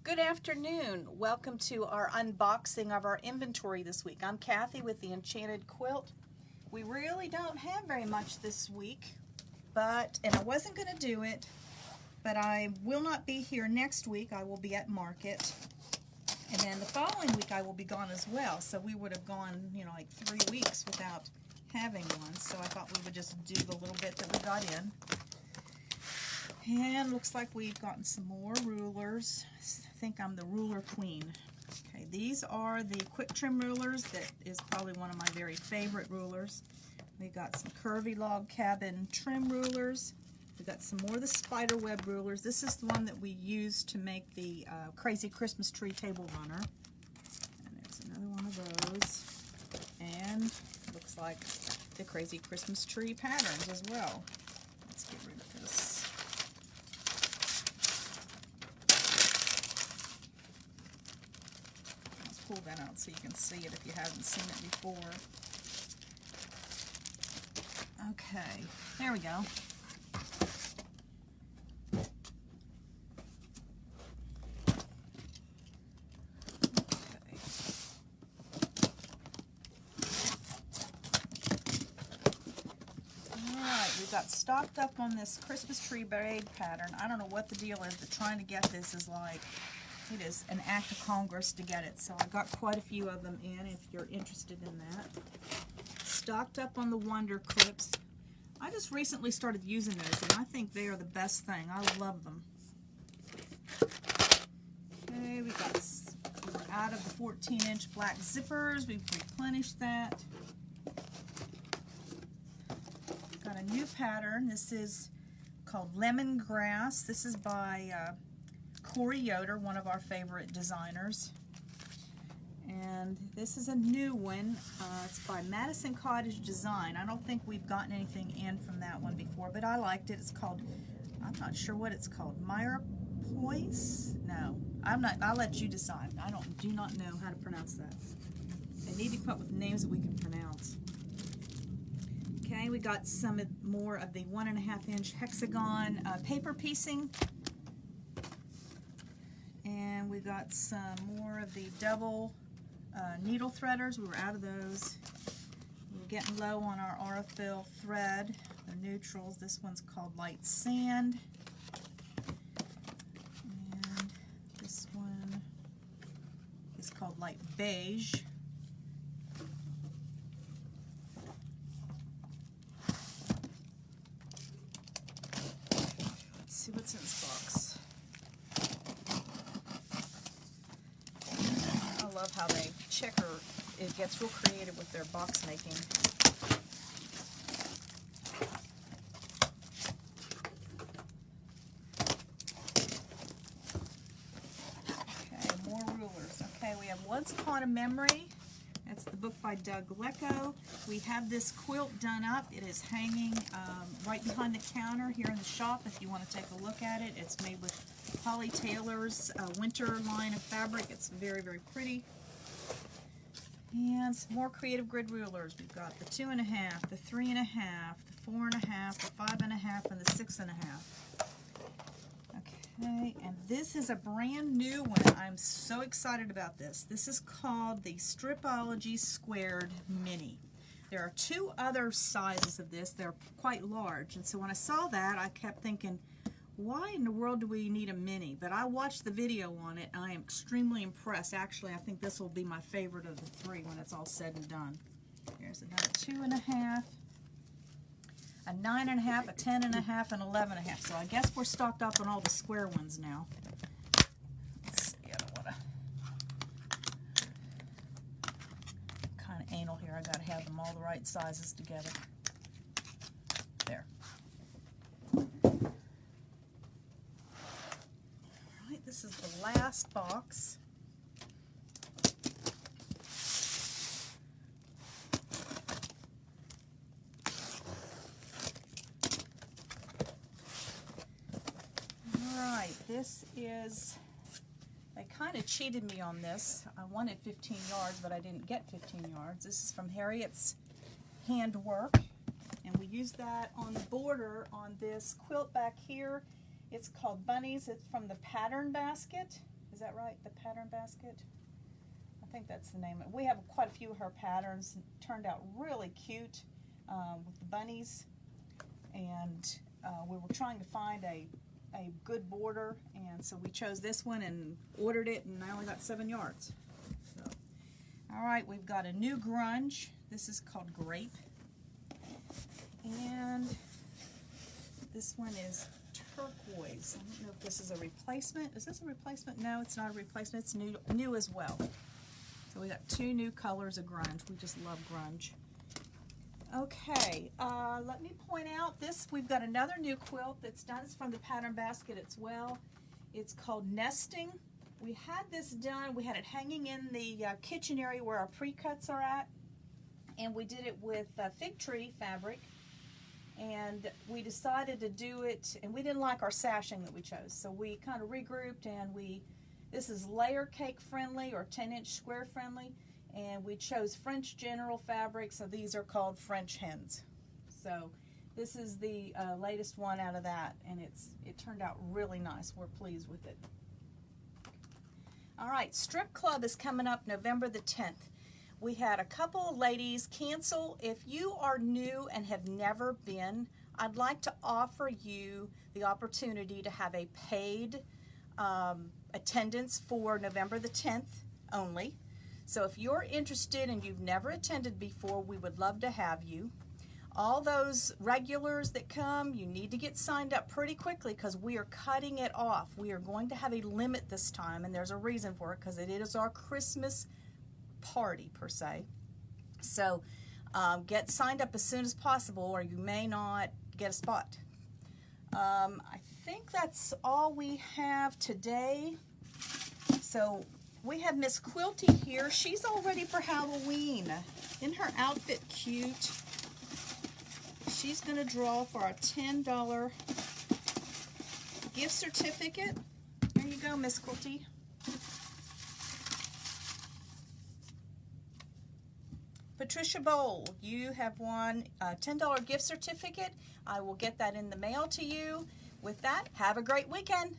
Good afternoon. Welcome to our unboxing of our inventory this week. I'm Kathy with the Enchanted Quilt. We really don't have very much this week, and I wasn't going to do it, but I will not be here next week. I will be at market, and then the following week I will be gone as well. So we would have gone, like 3 weeks without having one. So I thought we would just do the little bit that we got in. And looks like we've gotten some more rulers. I think I'm the ruler queen. Okay, these are the quick trim rulers. That is probably one of my very favorite rulers. We got some curvy log cabin trim rulers. We got some more of the spider web rulers. This is the one that we used to make the crazy Christmas tree table runner. And there's another one of those. And looks like the crazy Christmas tree patterns as well. Let's get rid of this. Pull that out so you can see it if you haven't seen it before. Okay, there we go. Okay. Alright, we've got stocked up on this Christmas tree braid pattern. I don't know what the deal is, but trying to get this is like, it is an act of Congress to get it, so I got quite a few of them in if you're interested in that. Stocked up on the Wonder Clips. I just recently started using those, and I think they are the best thing. I love them. Okay, we're out of the 14-inch black zippers. We've replenished that. Got a new pattern. This is called Lemongrass. This is by Corey Yoder, one of our favorite designers, and this is a new one. It's by Madison Cottage Design. I don't think we've gotten anything in from that one before, but I liked it. It's called, I'm not sure what it's called, Myra Poise? No, I'm not. I'll let you decide. I do not know how to pronounce that. They need to come up with names that we can pronounce. Okay, we got some more of the 1.5-inch hexagon paper piecing. And we got some more of the double needle threaders. We were out of those. We were getting low on our Aurifil thread, the neutrals. This one's called Light Sand. And this one is called Light Beige. Let's see what's in this box. I love how they it gets real creative with their box making. Okay, more rulers. Okay, we have Once Upon a Memory. That's the book by Doug Lecco. We have this quilt done up. It is hanging right behind the counter here in the shop if you want to take a look at it. It's made with Holly Taylor's winter line of fabric. It's very, very pretty. And some more creative grid rulers. We've got the 2.5, the 3.5, the 4.5, the 5.5, and the 6.5. Okay, and this is a brand new one. I'm so excited about this. This is called the Stripology Squared Mini. There are 2 other sizes of this. They're quite large, and so when I saw that, I kept thinking, why in the world do we need a mini? But I watched the video on it, and I am extremely impressed. Actually, I think this will be my favorite of the 3 when it's all said and done. Here's another 2.5, a 9.5, a 10.5, and 11.5. So I guess we're stocked up on all the square ones now. Let's see, I don't want to kind of anal here. I got to have them all the right sizes together. There. This is the last box. Alright, this is, they kind of cheated me on this. I wanted 15 yards, but I didn't get 15 yards. This is from Harriet's Handwork, and we used that on the border on this quilt back here. It's called Bunnies. It's from the Pattern Basket. Is that right? The pattern basket? I think that's the name. We have quite a few of her patterns. Turned out really cute with the bunnies. And we were trying to find a good border, and so we chose this one and ordered it, and I only got 7 yards. So, all right, we've got a new grunge. This is called Grape. And this one is turquoise. I don't know if this is a replacement. Is this a replacement? No, it's not a replacement. It's new as well. So we got 2 new colors of grunge. We just love grunge. Okay, let me point out this. We've got another new quilt that's done. It's from the pattern basket as well. It's called Nesting. We had this done. We had it hanging in the kitchen area where our pre-cuts are at, and we did it with fig tree fabric. And we decided to do it, and we didn't like our sashing that we chose, so we kind of regrouped, and this is layer cake friendly or 10-inch square friendly, and we chose French General fabric, so these are called French hens. So this is the latest one out of that, and it turned out really nice. We're pleased with it. All right, Strip Club is coming up November the 10th. We had a couple of ladies cancel. If you are new and have never been, I'd like to offer you the opportunity to have a paid attendance for November the 10th only. So if you're interested and you've never attended before, we would love to have you. All those regulars that come, you need to get signed up pretty quickly because we are cutting it off. We are going to have a limit this time, and there's a reason for it because it is our Christmas party per se. So get signed up as soon as possible or you may not get a spot. I think that's all we have today. So we have Miss Quilty here. She's all ready for Halloween. Isn't her outfit cute? She's going to draw for our $10 gift certificate. There you go, Miss Quilty. Patricia Bowl, you have won a $10 gift certificate. I will get that in the mail to you. With that, have a great weekend.